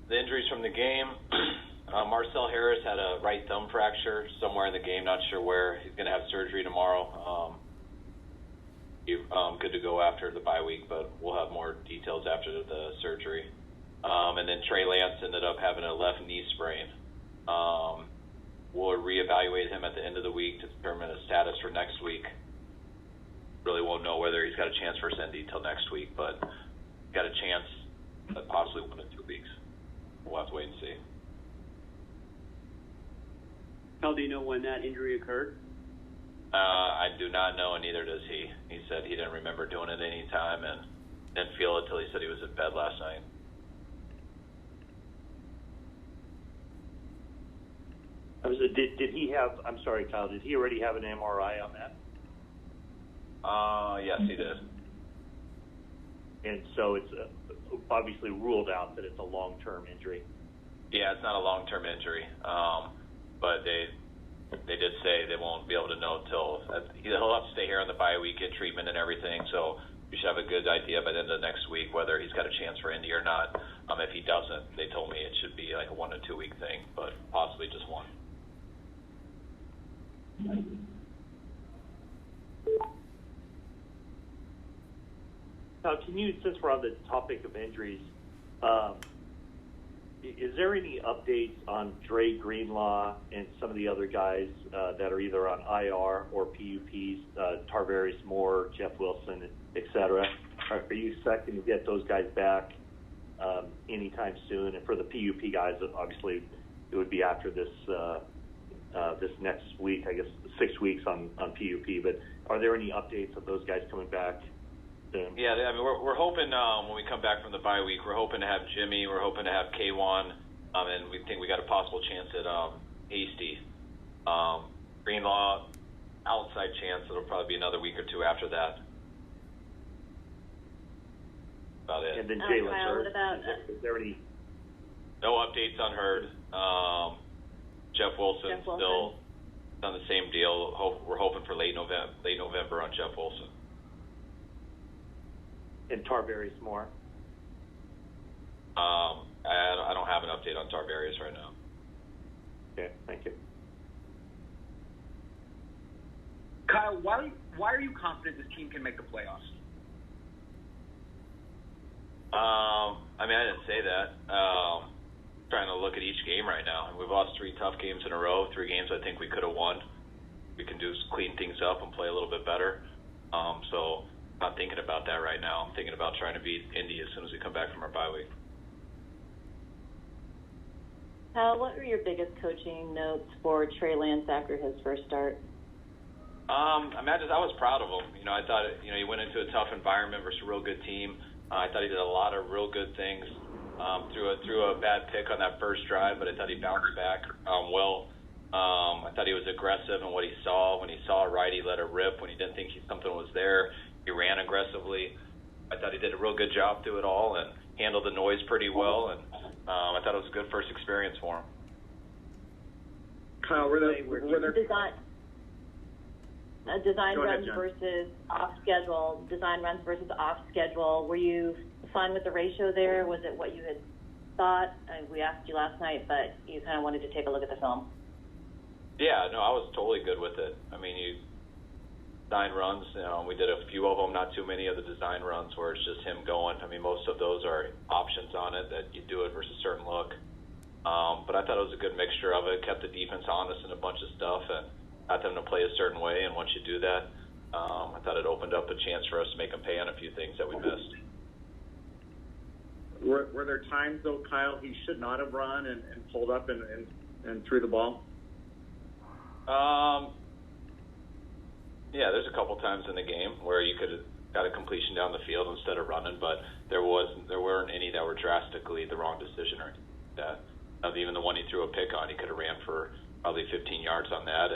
the injuries from the game. Marcel Harris had a right thumb fracture somewhere in the game. Not sure where. He's going to have surgery tomorrow. Good to go after the bye week, but we'll have more details after the surgery. And then Trey Lance ended up having a left knee sprain. We'll reevaluate him at the end of the week to determine his status for next week. Really won't know whether he's got a chance for Cindy till next week, but got a chance, but possibly 1 to 2 weeks. We'll have to wait and see. How do you know when that injury occurred? I do not know, and neither does he. He said he didn't remember doing it any time and didn't feel it till he said he was in bed last night. Did he have, I'm sorry, Kyle, did he already have an MRI on that? Yes, he did. And so it's obviously ruled out that it's a long-term injury. Yeah, it's not a long-term injury, but they did say they won't be able to know till he'll have to stay here on the bye week, get treatment and everything. So we should have a good idea by the end of next week whether he's got a chance for Indy or not. If he doesn't, they told me it should be like a 1 to 2 week thing, but possibly just 1. Now, can you, since we're on the topic of injuries, is there any updates on Dre Greenlaw and some of the other guys that are either on IR or PUPs, Tarvarius Moore, Jeff Wilson, et cetera? Are you expecting to get those guys back anytime soon? And for the PUP guys, obviously, it would be after this this next week, I guess 6 weeks on PUP. But are there any updates of those guys coming back? Yeah, I mean, we're hoping when we come back from the bye week, we're hoping to have Jimmy, we're hoping to have K1, and we think we got a possible chance at Hasty. Greenlaw, outside chance, it'll probably be another week or 2 after that. About it. And then Jalen Hurd, what about, is there any? No updates on Hurd. Jeff Wilson still on the same deal. We're hoping for late November on Jeff Wilson. And Tarvarius Moore? I don't have an update on Tarvarius right now. Okay, thank you. Kyle, why are you confident this team can make the playoffs? I mean, I didn't say that. Trying to look at each game right now. We've lost 3 tough games in a row, 3 games I think we could have won. We can clean things up and play a little bit better. So I'm not thinking about that right now. I'm thinking about trying to beat Indy as soon as we come back from our bye week. what were your biggest coaching notes for Trey Lance after his first start? I was proud of him. I thought, he went into a tough environment versus a real good team. I thought he did a lot of real good things. Threw a bad pick on that first drive, but I thought he bounced back well. I thought he was aggressive in what he saw. When he saw a right, he let it rip. When he didn't think something was there, he ran aggressively. I thought he did a real good job through it all and handled the noise pretty well. And I thought it was a good first experience for him. Kyle, were there design runs versus off schedule? Were you fine with the ratio there? Was it what you had thought? We asked you last night, but you kind of wanted to take a look at the film. Yeah, no, I was totally good with it. I mean, design runs, we did a few of them, not too many of the design runs where it's just him going. I mean, most of those are options on it that you do it versus a certain look. But I thought it was a good mixture of it, kept the defense honest in a bunch of stuff, and got them to play a certain way. And once you do that, I thought it opened up a chance for us to make them pay on a few things that we missed. Were there times, though, Kyle, he should not have run and pulled up and threw the ball? Yeah, there's a couple times in the game where you could have got a completion down the field instead of running, but there weren't any that were drastically the wrong decision or anything like that. Even the one he threw a pick on, he could have ran for probably 15 yards on that,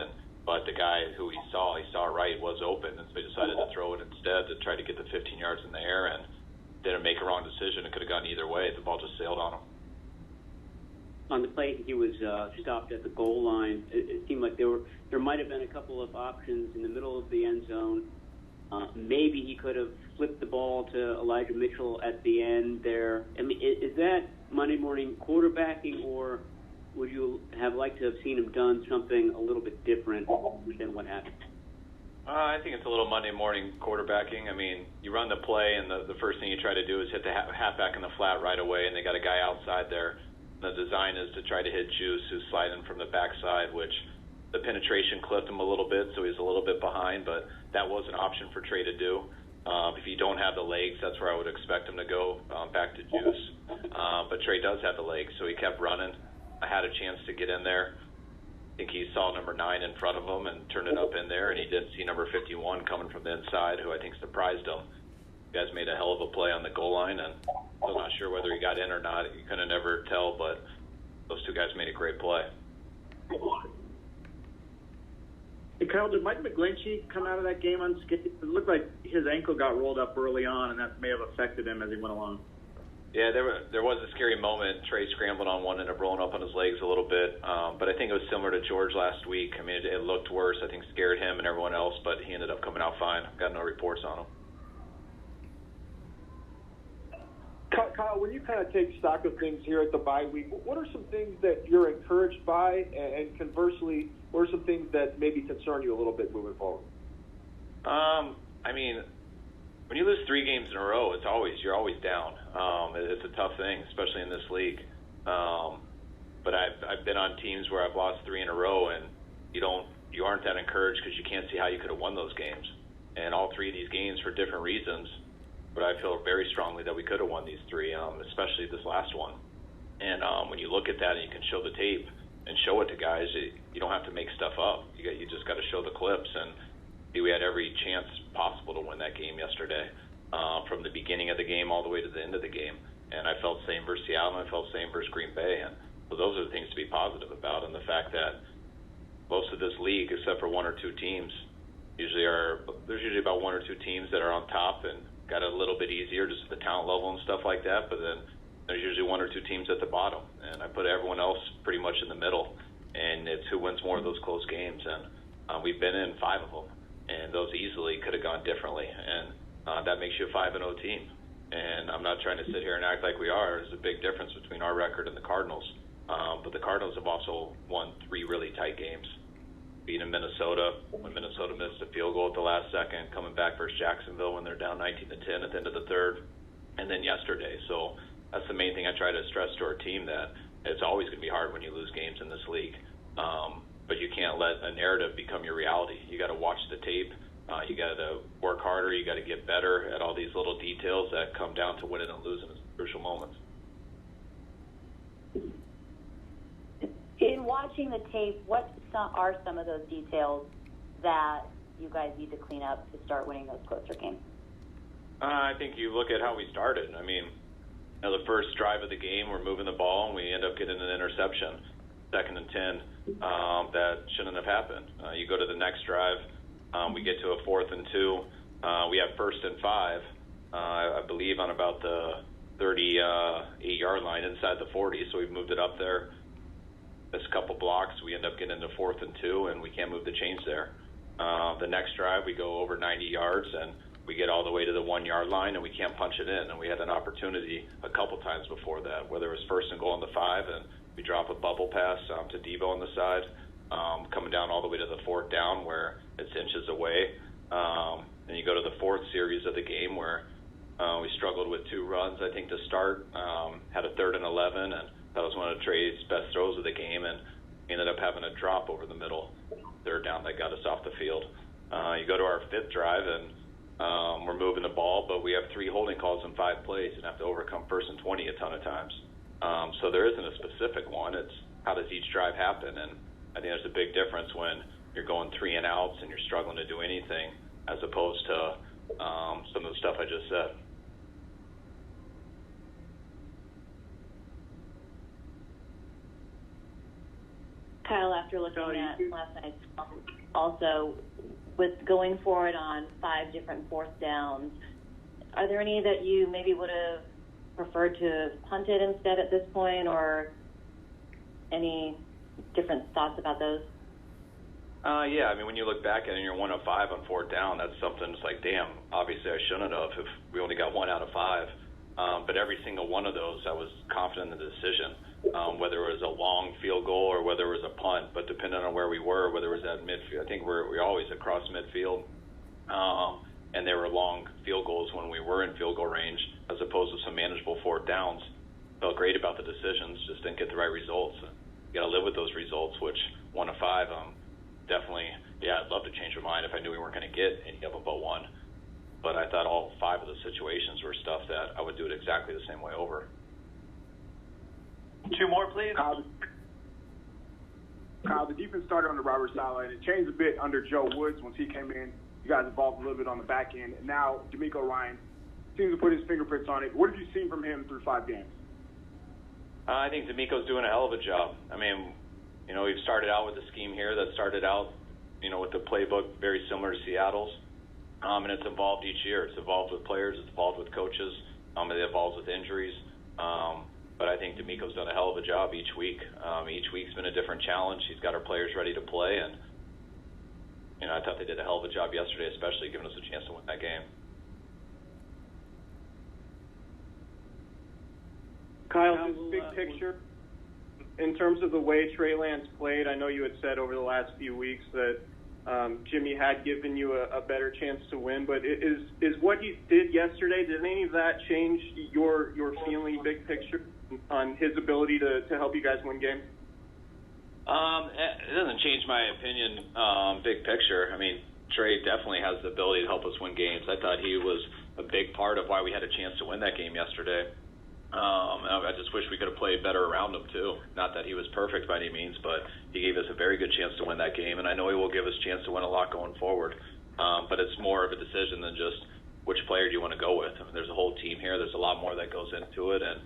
but the guy who he saw right was open, and so he decided to throw it instead to try to get the 15 yards in the air, and didn't make a wrong decision. It could have gone either way. The ball just sailed on him. On the play, he was stopped at the goal line. It seemed like there might have been a couple of options in the middle of the end zone. Maybe he could have flipped the ball to Elijah Mitchell at the end there. I mean, is that Monday morning quarterbacking, or would you have liked to have seen him done something a little bit different than what happened? I think it's a little Monday morning quarterbacking. I mean, you run the play, and the first thing you try to do is hit the halfback in the flat right away, and they got a guy outside there. The design is to try to hit Juice, who's sliding from the backside, which the penetration clipped him a little bit, so he's a little bit behind, but that was an option for Trey to do. If you don't have the legs, that's where I would expect him to go back to Juice. But Trey does have the legs, so he kept running. I had a chance to get in there. I think he saw number 9 in front of him and turned it up in there, and he didn't see number 51 coming from the inside, who I think surprised him. You guys made a hell of a play on the goal line, and I was not sure whether he got in or not. You couldn't never tell, but those two guys made a great play. Hey, Kyle, did Mike McGlinchey come out of that game unscathed? It looked like his ankle got rolled up early on, and that may have affected him as he went along. Yeah, there was a scary moment. Trey scrambled on one, ended up rolling up on his legs a little bit. But I think it was similar to George last week. I mean, it looked worse. I think scared him and everyone else, but he ended up coming out fine. Got no reports on him. Kyle, when you kind of take stock of things here at the bye week, what are some things that you're encouraged by, and conversely, what are some things that maybe concern you a little bit moving forward? I mean, when you lose 3 games in a row, you're always down. It's a tough thing, especially in this league. But I've been on teams where I've lost 3 in a row, and you aren't that encouraged because you can't see how you could have won those games. And all 3 of these games, for different reasons, but I feel very strongly that we could have won these 3, especially this last one. And when you look at that and you can show the tape and show it to guys, you don't have to make stuff up. You just got to show the clips, and we had every chance possible to win that game yesterday, from the beginning of the game all the way to the end of the game. And I felt the same versus Seattle, and I felt the same versus Green Bay. And so those are the things to be positive about. And the fact that most of this league, except for 1 or 2 teams, there's usually about 1 or 2 teams that are on top and got it a little bit easier, just at the talent level and stuff like that. But then there's usually 1 or 2 teams at the bottom, and I put everyone else pretty much in the middle. And it's who wins more of those close games. And we've been in 5 of them, and those easily could have gone differently. And that makes you a 5-0 team. And I'm not trying to sit here and act like we are. There's a big difference between our record and the Cardinals. But the Cardinals have also won 3 really tight games. Beating Minnesota when Minnesota missed a field goal at the last second, coming back versus Jacksonville when they're down 19-10 at the end of the 3rd, and then yesterday. So that's the main thing I try to stress to our team, that it's always going to be hard when you lose games in this league. But you can't let a narrative become your reality. You got to watch the tape. You got to work harder. You got to get better at all these little details that come down to winning and losing in crucial moments. In watching the tape, what are some of those details that you guys need to clean up to start winning those closer games? I think you look at how we started. I mean, the first drive of the game, we're moving the ball, and we end up getting an interception, 2nd and 10, that shouldn't have happened. You go to the next drive, we get to a 4th and 2. We have 1st and 5, I believe, on about the 38-yard line inside the 40, so we've moved it up there. This couple blocks, we end up getting into 4th and 2, and we can't move the chains there. The next drive, we go over 90 yards, and we get all the way to the 1-yard line, and we can't punch it in. And we had an opportunity a couple times before that, whether it was 1st and goal on the 5, and we drop a bubble pass to Debo on the side, coming down all the way to the 4th down where it's inches away. Then you go to the 4th series of the game where we struggled with 2 runs, I think, to start. Had a 3rd and 11, and that was one of Trey's best throws of the game, and ended up having a drop over the middle, 3rd down that got us off the field. You go to our 5th drive, and we're moving the ball, but we have 3 holding calls in 5 plays and have to overcome 1st and 20 a ton of times. So there isn't a specific one. It's how does each drive happen, and I think there's a big difference when you're going 3 and outs and you're struggling to do anything as opposed to some of the stuff I just said. Kyle, after looking at last night's film, also with going forward on 5 different 4th downs, are there any that you maybe would have preferred to punt it instead at this point, or any different thoughts about those? Yeah, I mean, when you look back at it and you're 1 of 5 on 4th down, that's something that's like, damn, obviously I shouldn't have if we only got 1 out of 5. But every single one of those, I was confident in the decision, whether it was a long field goal or whether it was a punt. But depending on where we were, whether it was at midfield, I think we're always across midfield, and there were long field goals when we were in field goal range, as opposed to some manageable fourth downs. Felt great about the decisions, just didn't get the right results. You got to live with those results, which 1 of 5, definitely. Yeah, I'd love to change my mind if I knew we weren't going to get any of them but one. But I thought all 5 of the situations were stuff that I would do it exactly the same way over. 2 more, please. Kyle, the defense started under Robert Saleh, and it changed a bit under Joe Woods once he came in. You guys evolved a little bit on the back end, and now D'Amico Ryan seems to put his fingerprints on it. What have you seen from him through 5 games? I think D'Amico's doing a hell of a job. I mean, we've started out with a scheme here that started out, with the playbook very similar to Seattle's. And it's evolved each year. It's evolved with players. It's evolved with coaches. It evolves with injuries. But I think D'Amico's done a hell of a job each week. Each week's been a different challenge. He's got our players ready to play. And, I thought they did a hell of a job yesterday, especially giving us a chance to win that game. Kyle, just big picture, in terms of the way Trey Lance played, I know you had said over the last few weeks that Jimmy had given you a better chance to win, but is what he did yesterday, did any of that change your feeling, big picture, on his ability to help you guys win games? It doesn't change my opinion, big picture. I mean, Trey definitely has the ability to help us win games. I thought he was a big part of why we had a chance to win that game yesterday. I just wish we could have played better around him, too. Not that he was perfect by any means, but he gave us a very good chance to win that game, and I know he will give us a chance to win a lot going forward. But it's more of a decision than just which player do you want to go with. I mean, there's a whole team here. There's a lot more that goes into it, and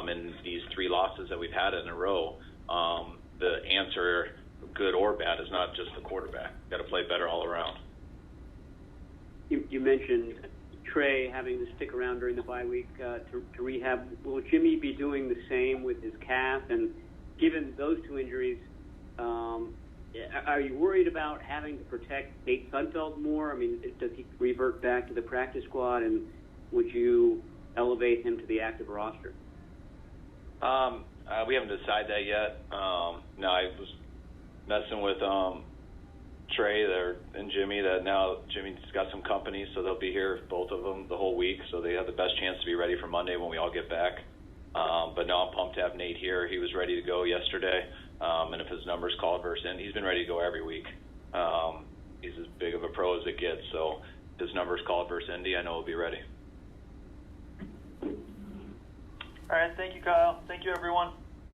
in these 3 losses that we've had in a row, the answer, good or bad, is not just the quarterback. Got to play better all around. You mentioned Trey having to stick around during the bye week to rehab. Will Jimmy be doing the same with his calf? And given those 2 injuries, are you worried about having to protect Nate Sudfeld more? I mean, does he revert back to the practice squad, and would you elevate him to the active roster? We haven't decided that yet. No, I was messing with Trey there and Jimmy, that now Jimmy's got some company, so they'll be here, both of them, the whole week, so they have the best chance to be ready for Monday when we all get back. But no, I'm pumped to have Nate here. He was ready to go yesterday, and if his numbers called versus Indy, he's been ready to go every week. He's as big of a pro as it gets, so if his numbers called versus Indy, I know he'll be ready. All right, thank you, Kyle. Thank you, everyone.